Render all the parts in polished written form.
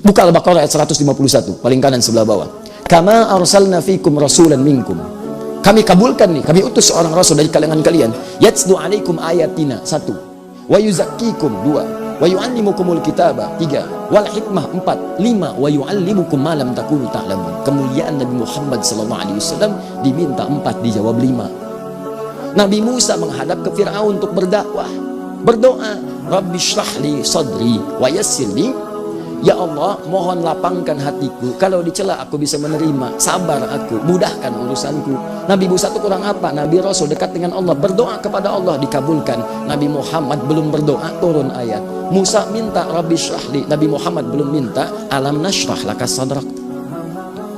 Buka Al-Baqarah ayat 151, paling kanan sebelah bawah. Kama arsalna fikum rasulan minkum. Kami kabulkan nih, kami utus seorang rasul dari kalangan kalian. Yatslu alaikum ayatina, 1. Wa yuzakkikum, 2. Wa yu'allimukumul kitaba, 3. Wal hikmah, 4. 5. Wa yu'allimukum ma lam takunu ta'lamun. Kemuliaan Nabi Muhammad sallallahu alaihi wasallam diminta 4, dijawab 5. Nabi Musa menghadap ke Firaun untuk berdakwah, berdoa, Rabbi shrahli sadri wa yassirli. Ya Allah, mohon lapangkan hatiku, kalau dicela aku bisa menerima, sabar aku, mudahkan urusanku. Nabi Musa itu kurang apa? Nabi Rasul dekat dengan Allah, berdoa kepada Allah, dikabulkan. Nabi Muhammad belum berdoa, turun ayat. Musa minta Rabbi syrahli, Nabi Muhammad belum minta alam nashrah laka sadrak.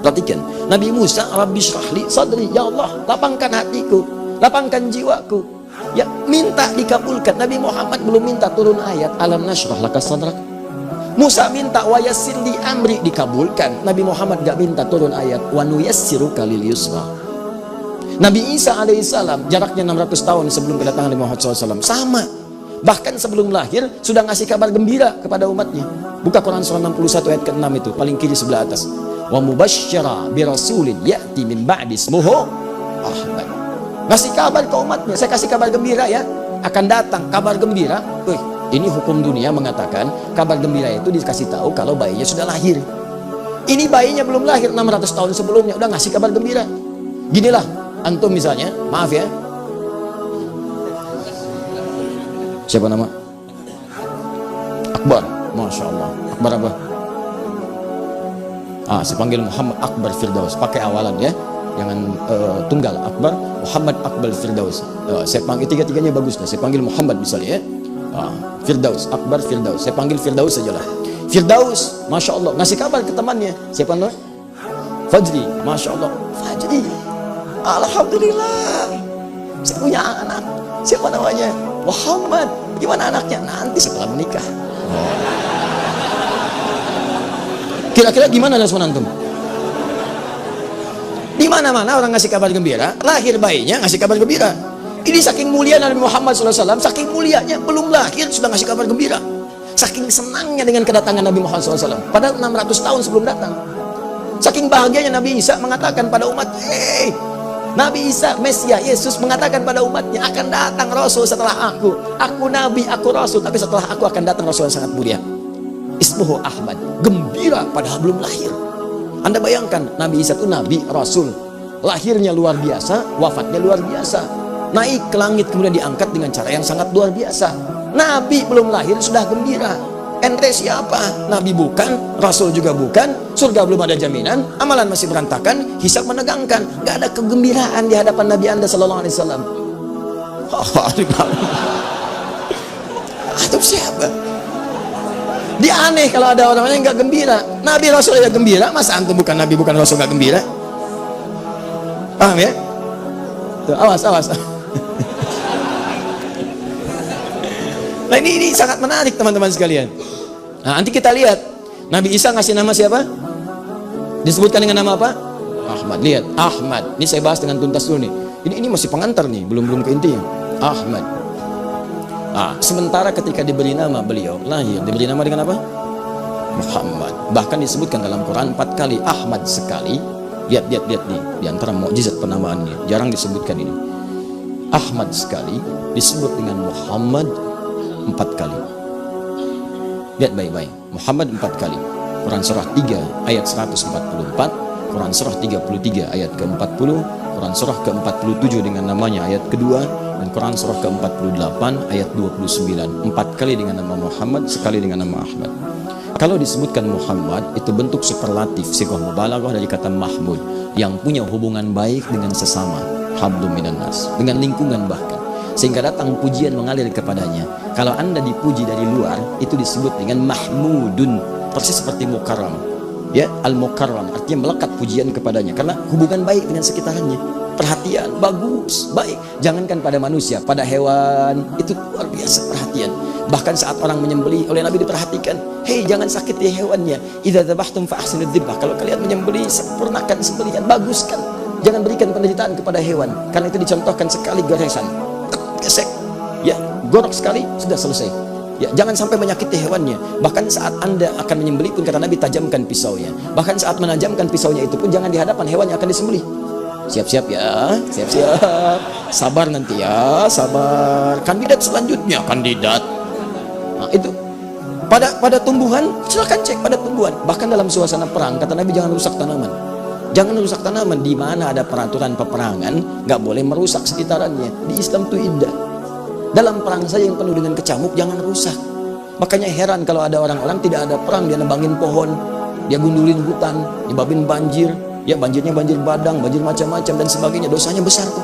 Perhatikan, Nabi Musa Rabbi syrahli sadri, ya Allah lapangkan hatiku, lapangkan jiwaku, ya minta dikabulkan. Nabi Muhammad belum minta, turun ayat alam nashrah laka sadrak. Musa minta wa yassir li amri, dikabulkan. Nabi Muhammad gak minta, turun ayat wa nuyassiruka lil yusra. Nabi Isa alaihissalam jaraknya 600 tahun sebelum kedatangan Nabi Muhammad SAW, sama, bahkan sebelum lahir sudah ngasih kabar gembira kepada umatnya. Buka Quran surah 61 ayat ke-6 itu, paling kiri sebelah atas. Wa mubasysyira bi rasulin ya'ti min ba'di ismuhu Ahmad. Ngasih kabar ke umatnya, saya kasih kabar gembira ya, akan datang kabar gembira. Ini hukum dunia mengatakan kabar gembira itu dikasih tahu kalau bayinya sudah lahir. Ini bayinya belum lahir, 600 tahun sebelumnya udah ngasih kabar gembira. Ginilah, antum misalnya, maaf ya, siapa nama? Akbar, Masya Allah. Akbar apa? Saya panggil Muhammad Akbar Firdaus, pakai awalan ya, jangan tunggal. Akbar, Muhammad Akbar Firdaus. Saya panggil tiga-tiganya bagus lah. Saya panggil Muhammad misalnya ya. Firdaus, Akbar Firdaus, saya panggil Firdaus sajalah. Firdaus, Masya Allah, ngasih kabar ke temannya, siapa namanya? Fajri, Masya Allah, Fajri, Alhamdulillah, saya punya anak, siapa namanya? Muhammad. Gimana anaknya? Nanti setelah menikah. Kira-kira gimana respon antum? Di mana-mana orang ngasih kabar gembira, lahir bayinya ngasih kabar gembira. Ini saking mulia Nabi Muhammad SAW, saking mulianya, belum lahir sudah ngasih kabar gembira. Saking senangnya dengan kedatangan Nabi Muhammad SAW, padahal 600 tahun sebelum datang. Saking bahagianya Nabi Isa mengatakan pada umat, Nabi Isa, Mesias, Yesus mengatakan pada umatnya, akan datang Rasul setelah aku. Aku Nabi, aku Rasul, tapi setelah aku akan datang Rasul yang sangat mulia. Ismuhu Ahmad, gembira padahal belum lahir. Anda bayangkan, Nabi Isa itu Nabi, Rasul. Lahirnya luar biasa, wafatnya luar biasa. Naik ke langit kemudian diangkat dengan cara yang sangat luar biasa. Nabi belum lahir sudah gembira. Ente siapa? Nabi bukan, Rasul juga bukan, surga belum ada jaminan, amalan masih berantakan, hisab menegangkan, gak ada kegembiraan di hadapan Nabi Anda sallallahu alaihi wasallam. Itu siapa? Dia aneh kalau ada orang yang gak gembira. Nabi Rasul ya gembira, masa antum bukan Nabi bukan Rasul gak gembira? Paham ya? Tuh, awas. Nah ini sangat menarik teman-teman sekalian. Nah nanti kita lihat Nabi Isa ngasih nama siapa? Disebutkan dengan nama apa? Ahmad. Lihat Ahmad. Ini saya bahas dengan tuntas dulu nih. Ini masih pengantar nih, belum ke intinya. Ahmad. Sementara ketika diberi nama beliau lahir diberi nama dengan apa? Muhammad. Bahkan disebutkan dalam Quran 4 kali, Ahmad sekali. Lihat nih di antara mukjizat penamaannya, jarang disebutkan ini. Ahmad sekali disebut dengan Muhammad 4 kali. Lihat baik-baik, Muhammad 4 kali. Quran surah 3 ayat 144, Quran surah 33 ayat ke-40, Quran surah ke-47 dengan namanya ayat kedua, dan Quran surah ke-48 ayat 29. 4 kali dengan nama Muhammad, sekali dengan nama Ahmad. Kalau disebutkan Muhammad, itu bentuk superlatif, sighah mubalaghah dari kata Mahmud, yang punya hubungan baik dengan sesama, hablum minan nas, dengan lingkungan bahkan, sehingga datang pujian mengalir kepadanya. Kalau Anda dipuji dari luar, itu disebut dengan Mahmudun, persis seperti Mukarram. Ya, Al-Mukarram artinya melekat pujian kepadanya, karena hubungan baik dengan sekitarnya, perhatian, bagus, baik. Jangankan pada manusia, pada hewan, itu luar biasa perhatian. Bahkan saat orang menyembelih, oleh Nabi diperhatikan, hei jangan sakiti hewannya, idza dzabhtum fa ahsinudz dzibhah. Kalau kalian menyembelih, sempurnakan sembelihan, baguskan, jangan berikan penderitaan kepada hewan, karena itu dicontohkan sekali goresan, gesek, ya, gorok sekali sudah selesai. Ya, jangan sampai menyakiti hewannya. Bahkan saat Anda akan menyembelih pun kata Nabi, tajamkan pisaunya. Bahkan saat menajamkan pisaunya itu pun jangan di hadapan hewan yang akan disembelih. Siap-siap ya, siap-siap. Sabar nanti ya, sabar. Kandidat selanjutnya, kandidat. Nah, itu pada tumbuhan, silakan cek pada tumbuhan. Bahkan dalam suasana perang, kata Nabi, jangan rusak tanaman. Jangan rusak tanaman. Di mana ada peraturan peperangan, nggak boleh merusak sekitarannya. Di Islam itu indah. Dalam perang saja yang penuh dengan kecamuk, jangan rusak. Makanya heran kalau ada orang-orang tidak ada perang, dia nebangin pohon, dia gundulin hutan, nyebabin banjir, ya banjirnya banjir badang, banjir macam-macam dan sebagainya. Dosanya besar tuh.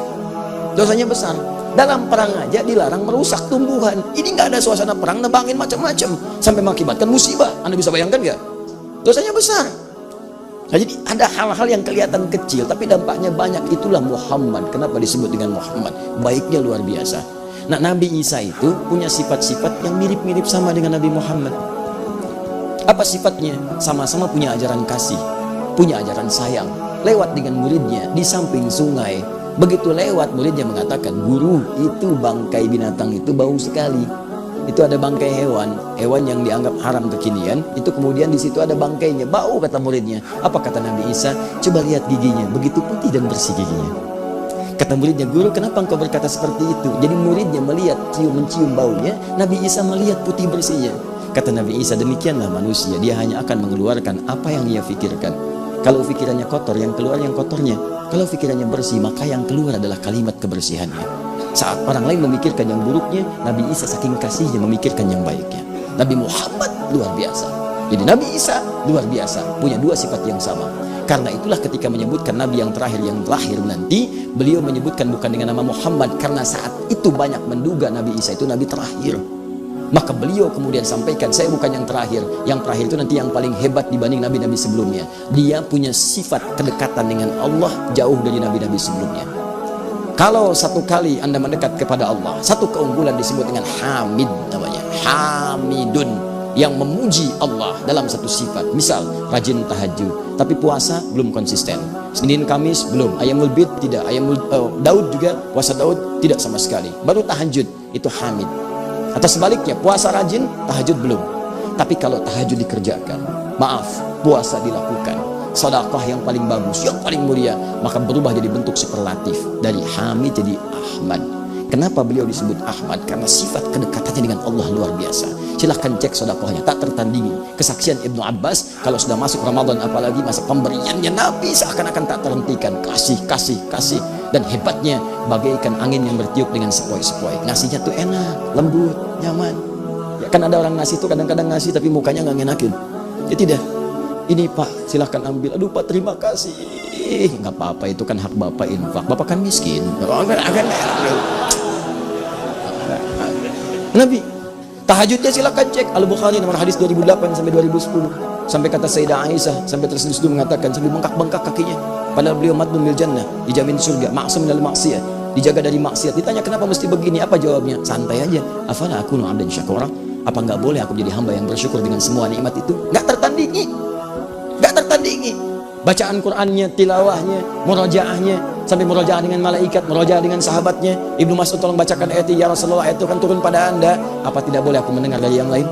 Dosanya besar. Dalam perang aja dilarang merusak tumbuhan. Ini nggak ada suasana perang, nebangin macam-macam sampai mengakibatkan musibah. Anda bisa bayangkan nggak? Dosanya besar. Nah, jadi ada hal-hal yang kelihatan kecil tapi dampaknya banyak. Itulah Muhammad. Kenapa disebut dengan Muhammad? Baiknya luar biasa. Nah, Nabi Isa itu punya sifat-sifat yang mirip-mirip sama dengan Nabi Muhammad. Apa sifatnya? Sama-sama punya ajaran kasih, punya ajaran sayang. Lewat dengan muridnya di samping sungai. Begitu lewat, muridnya mengatakan, "Guru, itu bangkai binatang itu bau sekali. Itu ada bangkai hewan yang dianggap haram kekinian. Itu kemudian di situ ada bangkainya, bau," kata muridnya. Apa kata Nabi Isa? "Coba lihat giginya, begitu putih dan bersih giginya." Kata muridnya, "Guru, kenapa engkau berkata seperti itu?" Jadi muridnya melihat, mencium baunya, Nabi Isa melihat putih bersihnya. Kata Nabi Isa, "Demikianlah manusia, dia hanya akan mengeluarkan apa yang ia fikirkan. Kalau pikirannya kotor, yang keluar yang kotornya. Kalau pikirannya bersih, maka yang keluar adalah kalimat kebersihannya." Saat orang lain memikirkan yang buruknya, Nabi Isa saking kasihnya memikirkan yang baiknya. Nabi Muhammad luar biasa. Jadi Nabi Isa luar biasa, punya dua sifat yang sama. Karena itulah ketika menyebutkan Nabi yang terakhir yang lahir nanti, beliau menyebutkan bukan dengan nama Muhammad, karena saat itu banyak menduga Nabi Isa itu Nabi terakhir. Maka beliau kemudian sampaikan, "Saya bukan yang terakhir. Yang terakhir itu nanti yang paling hebat dibanding nabi-nabi sebelumnya. Dia punya sifat kedekatan dengan Allah jauh dari nabi-nabi sebelumnya." Kalau satu kali Anda mendekat kepada Allah, satu keunggulan disebut dengan Hamid namanya. Hamidun, yang memuji Allah dalam satu sifat. Misal rajin tahajud, tapi puasa belum konsisten. Senin Kamis belum, Ayamul Bid tidak, Daud juga, puasa Daud tidak sama sekali. Baru tahajud, itu Hamid. Atau sebaliknya, puasa rajin, tahajud belum. Tapi kalau tahajud dikerjakan, maaf, puasa dilakukan, sedekah yang paling bagus, yang paling mulia, maka berubah jadi bentuk superlatif dari Hamid jadi Ahmad. Kenapa beliau disebut Ahmad? Karena sifat kedekatannya dengan Allah luar biasa. Silahkan cek sedekahnya, tak tertandingi. Kesaksian Ibnu Abbas, kalau sudah masuk Ramadan apalagi masa pemberiannya Nabi seakan-akan tak terhentikan. Kasih, kasih, kasih. Dan hebatnya bagaikan angin yang bertiup dengan sepoi-sepoi. Nasinya tuh enak, lembut, nyaman. Ya kan ada orang nasi tuh kadang-kadang ngasih tapi mukanya nggak ngenakin. Ya tidak. Ini Pak, silahkan ambil. Aduh Pak, terima kasih. Nggak apa-apa, itu kan hak Bapak infak. Bapak kan miskin. Nabi tahajudnya silakan cek Al-Bukhari nomor hadis 2008 sampai 2010. Sampai kata Sayyidah Aisyah sampai tersentuh mengatakan sambil bengkak-bengkak kakinya, padahal beliau madun bil jannah, dijamin surga, maksum minal maksiyah, dijaga dari maksiat. Ditanya kenapa mesti begini, apa jawabnya? Santai aja. Afala akunu 'abdan syakura? Apa enggak boleh aku jadi hamba yang bersyukur dengan semua nikmat itu? Enggak tertandingi. Enggak tertandingi. Bacaan Qur'annya, tilawahnya, murojaahnya, sampai murojaah dengan malaikat, murojaah dengan sahabatnya. Ibnu Mas'ud, tolong bacakan ayat ini, ya Rasulullah, ayat itu kan turun pada Anda. Apa tidak boleh aku mendengar dari yang lain?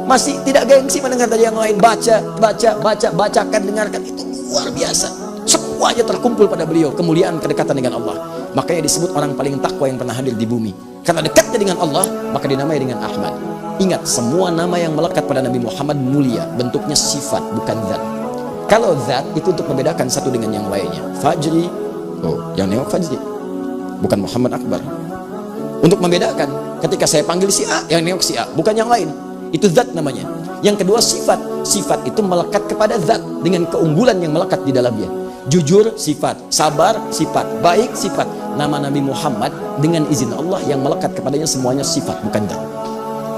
Masih tidak gengsi mendengar dari yang lain. Bacakan, dengarkan. Itu luar biasa. Semuanya terkumpul pada beliau, kemuliaan, kedekatan dengan Allah. Makanya disebut orang paling takwa yang pernah hadir di bumi. Karena dekatnya dengan Allah, maka dinamai dengan Ahmad. Ingat, semua nama yang melekat pada Nabi Muhammad mulia, bentuknya sifat, bukan zat. Kalau zat itu untuk membedakan satu dengan yang lainnya. Fajri, oh, yang nengok Fajri, bukan Muhammad Akbar. Untuk membedakan, ketika saya panggil si A, yang nengok si A, bukan yang lain. Itu zat namanya. Yang kedua sifat. Sifat itu melekat kepada zat dengan keunggulan yang melekat di dalamnya. Jujur sifat, sabar sifat, baik sifat. Nama Nabi Muhammad dengan izin Allah yang melekat kepadanya semuanya sifat, bukan zat.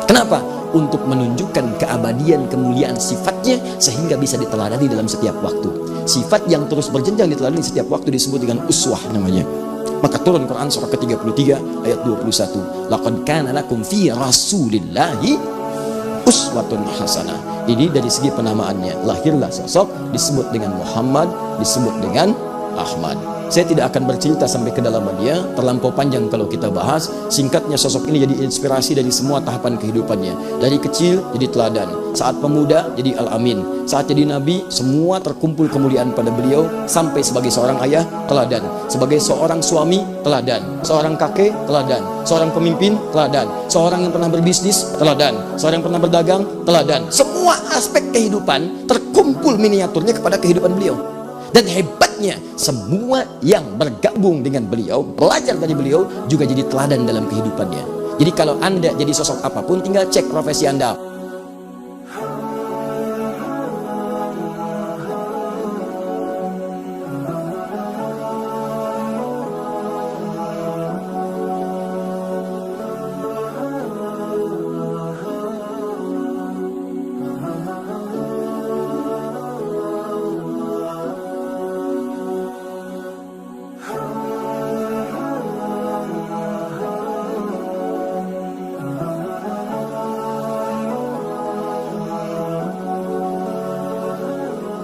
Kenapa? Untuk menunjukkan keabadian, kemuliaan sifatnya sehingga bisa diteladani dalam setiap waktu. Sifat yang terus berjenjang diteladani setiap waktu disebut dengan uswah namanya. Maka turun Quran surah ke-33 ayat 21. Laqad kana lakum fi Rasulillahi uswatun hasanah. Ini dari segi penamaannya. Lahirlah sosok disebut dengan Muhammad, disebut dengan Ahmad. Saya tidak akan bercerita sampai kedalamannya, terlampau panjang kalau kita bahas. Singkatnya, sosok ini jadi inspirasi dari semua tahapan kehidupannya. Dari kecil jadi teladan, saat pemuda jadi Al-Amin, saat jadi Nabi semua terkumpul kemuliaan pada beliau. Sampai sebagai seorang ayah, teladan, sebagai seorang suami, teladan, seorang kakek, teladan, seorang pemimpin, teladan, seorang yang pernah berbisnis, teladan, seorang yang pernah berdagang, teladan. Semua aspek kehidupan terkumpul miniaturnya kepada kehidupan beliau. Dan hebatnya, semua yang bergabung dengan beliau, belajar dari beliau, juga jadi teladan dalam kehidupannya. Jadi kalau Anda jadi sosok apapun, tinggal cek profesi Anda.